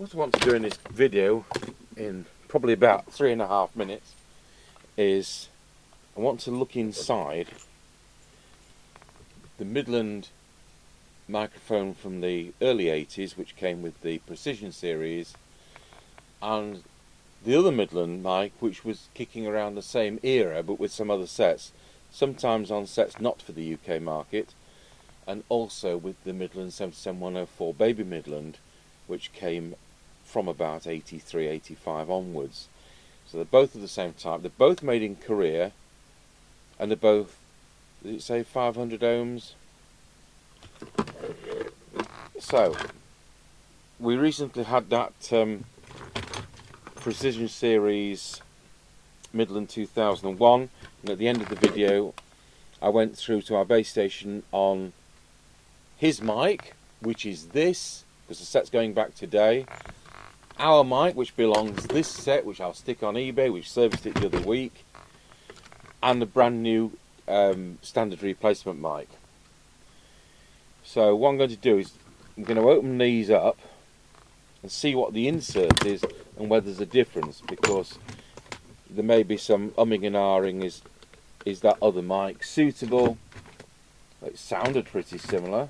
What I want to do in this video, in probably about 3.5 minutes, is I want to look inside the Midland microphone from the early 80s, which came with the Precision series, and the other Midland mic, which was kicking around the same era but with some other sets, sometimes on sets not for the UK market, and also with the Midland 77104 Baby Midland, which came from about 83, 85 onwards. So they're both of the same type. They're both made in Korea, and they're both, did it say 500 ohms? So we recently had that Precision series Midland 2001, and at the end of the video I went through to our base station on his mic, which is this, because the set's going back today, our mic, which belongs this set, which I'll stick on eBay, which serviced it the other week, and the brand new standard replacement mic. So what I'm going to do is I'm going to open these up and see what the insert is and whether there's a difference, because there may be some umming and ahhing. Is that other mic suitable? It sounded pretty similar.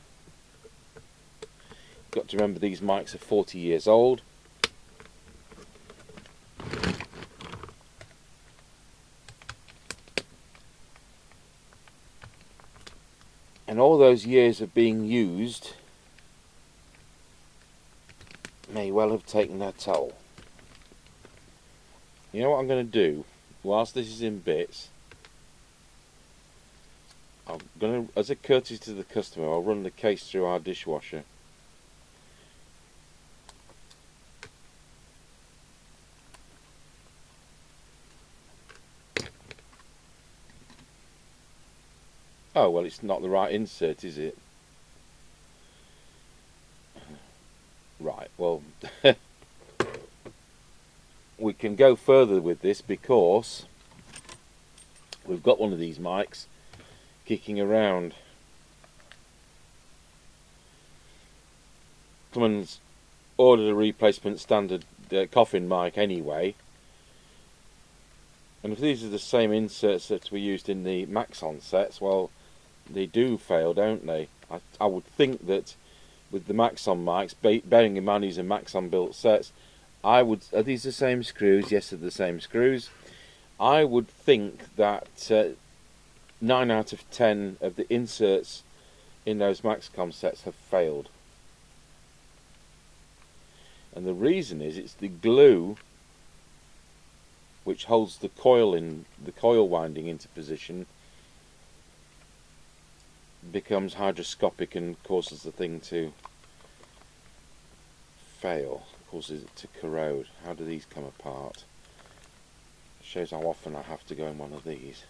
Got to remember these mics are 40 years old. And all those years of being used may well have taken their toll. You know what I'm going to do? Whilst this is in bits, I'm going to, as a courtesy to the customer, I'll run the case through our dishwasher. Oh, well, it's not the right insert, is it? Right, well, we can go further with this because we've got one of these mics kicking around. Someone's ordered a replacement standard coffin mic anyway, and if these are the same inserts that we used in the Maxon sets, well, they do fail, don't they? I would think that with the Maxon mics, bearing in mind these are Maxon built sets, are these the same screws? Yes, they're the same screws. I would think that 9 out of 10 of the inserts in those Maxon sets have failed. And the reason is it's the glue which holds the coil winding into position becomes hygroscopic and causes the thing to fail, causes it to corrode. How do these come apart? Shows how often I have to go in one of these.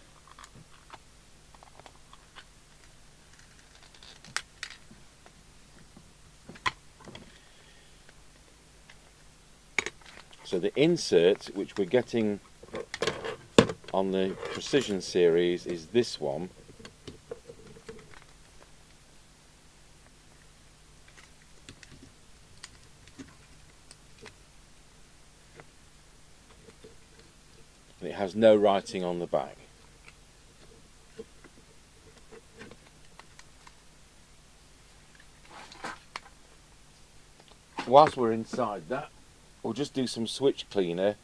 So the insert which we're getting on the Precision series is this one. And it has no writing on the back. Whilst we're inside that, we'll just do some switch cleaner.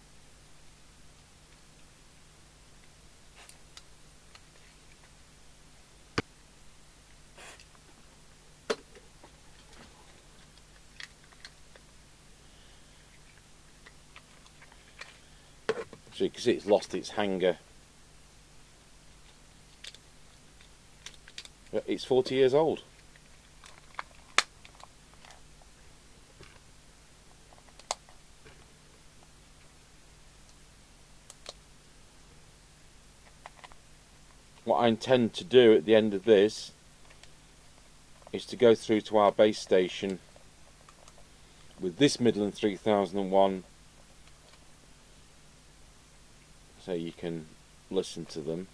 So you can see it's lost its hanger. It's 40 years old. What I intend to do at the end of this is to go through to our base station with this Midland 3001, so you can listen to them.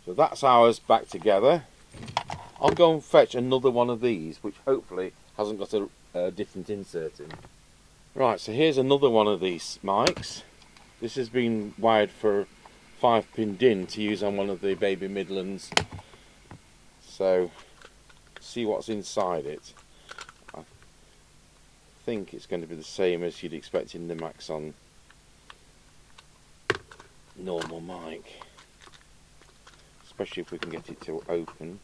So that's ours back together. I'll go and fetch another one of these, which hopefully hasn't got a different insert in. Right, so here's another one of these mics. This has been wired for 5-pin DIN to use on one of the baby Midlands. So, see what's inside it. I think it's going to be the same as you'd expect in the Maxon normal mic. Especially if we can get it to open.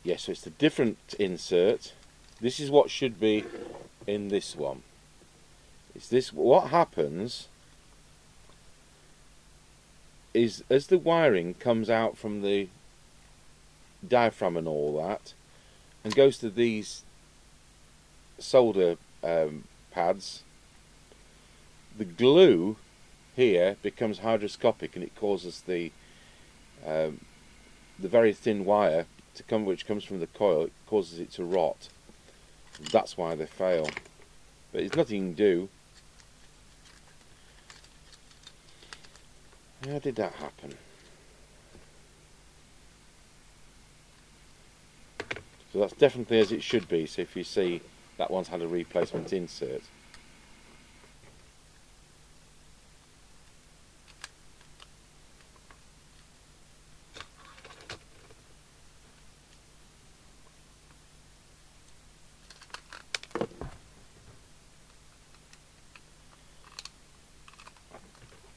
Yes, so it's a different insert. This is what should be in this one. It's this. What happens is as the wiring comes out from the diaphragm and all that, and goes to these solder pads, the glue here becomes hygroscopic, and it causes the very thin wire which comes from the coil, it causes it to rot. That's why they fail. But there's nothing you can do. How did that happen? So that's definitely as it should be. So if you see, that one's had a replacement insert.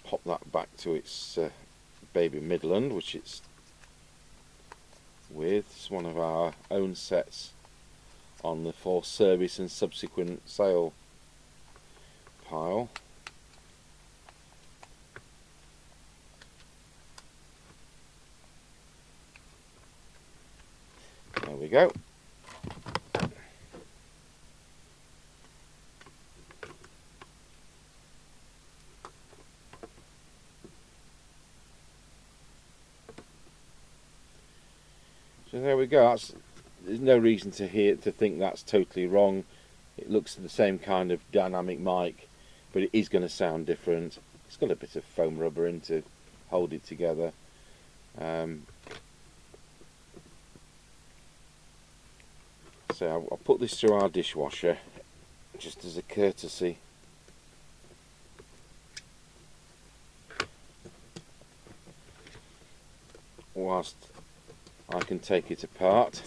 Pop that back to its baby Midland, which it's with. It's one of our own sets on the for service and subsequent sale pile. There we go. So there we go. There's no reason to think that's totally wrong. It looks the same kind of dynamic mic, but it is going to sound different. It's got a bit of foam rubber in to hold it together. So I'll put this through our dishwasher just as a courtesy. Whilst I can take it apart.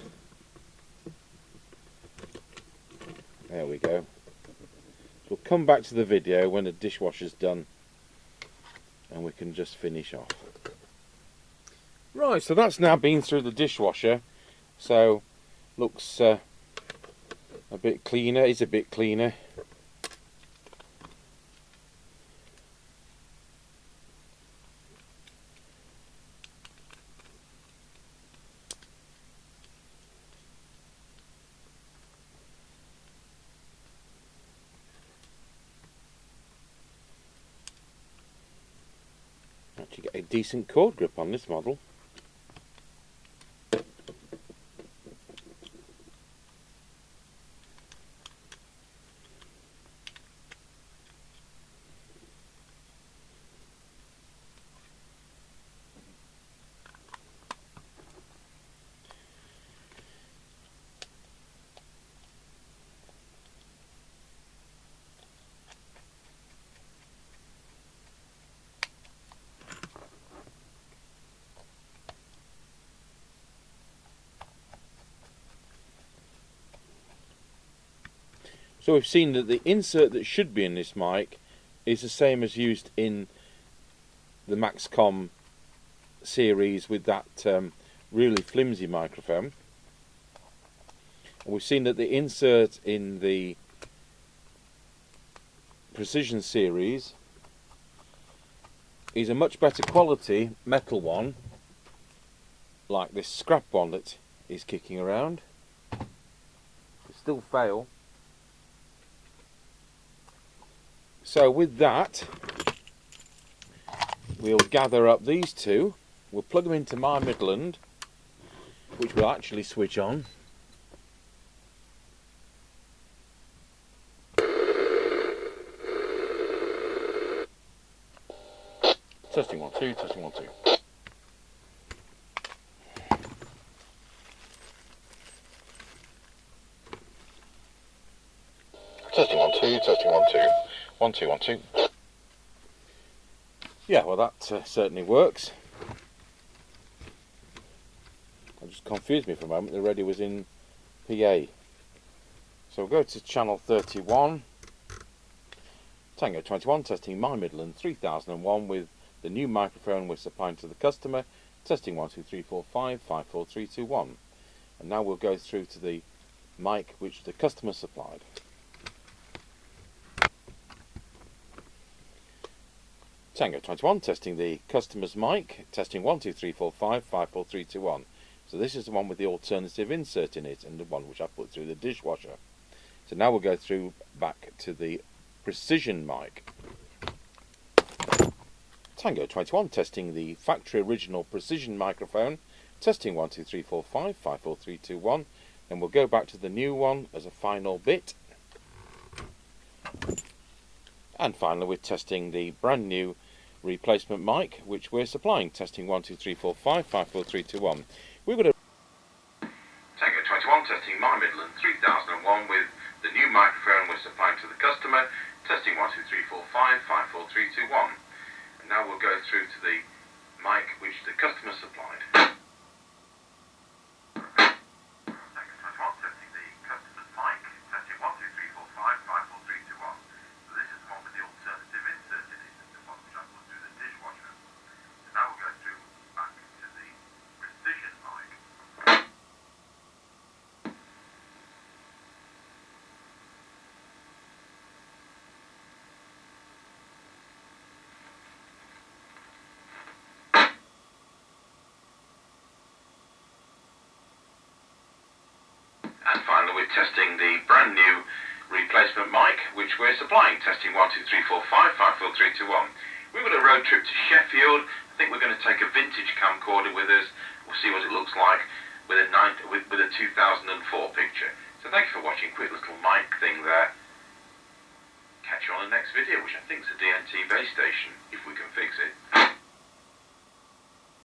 There we go. So we'll come back to the video when the dishwasher's done and we can just finish off. Right, so that's now been through the dishwasher. So looks a bit cleaner, is a bit cleaner. Actually get a decent cord grip on this model. So we've seen that the insert that should be in this mic is the same as used in the Maxon series with that really flimsy microphone. And we've seen that the insert in the Precision series is a much better quality metal one, like this scrap one that is kicking around. It still fail. So with that, we'll gather up these two, we'll plug them into my Midland, which will actually switch on. Testing 1 2, testing 1 2. Testing 1 2, testing 1 2. 1 2 1 2. Yeah, well that certainly works. It just confused me for a moment. The radio was in PA. So we'll go to channel 31. Tango 21, testing my Midland 3001 with the new microphone we're supplying to the customer. Testing 1 2 3 4 5 5 4 3 2 1. And now we'll go through to the mic which the customer supplied. Tango 21, testing the customer's mic. Testing 1 2 3 4 5 5 4 3 2 1. So this is the one with the alternative insert in it and the one which I put through the dishwasher. So now we'll go through back to the Precision mic. Tango 21, testing the factory original Precision microphone. Testing 1 2 3 4 5 5 4 3 2 1. Then we'll go back to the new one as a final bit. And finally we're testing the brand new replacement mic which we're supplying. Testing 1 2 3 4 5 5 4 3 2 1. We've got a Tango 21, testing my Midland 3001 with the new microphone we're supplying to the customer. Testing 1 2 3 4 5 5 4 3 2 1. And now we'll go through to the mic which the customer supplied. Tango 21, testing the customer's mic. Testing 1 2 3 4 5 5 4 3 2 1. So this is the one with the alternative insert in it, the one which I put through the dishwasher. So now we'll go through back to the Precision mic. And finally we're testing the brand new replacement mic which we're supplying. Testing 1 2 3 4 5 5 4 3 2 1. We've got a road trip to Sheffield. I think we're going to take a vintage camcorder with us. We'll see what it looks like with a 2004 picture. So thank you for watching. Quick little mic thing there. Catch you on the next video, which I think is a DNT base station if we can fix it.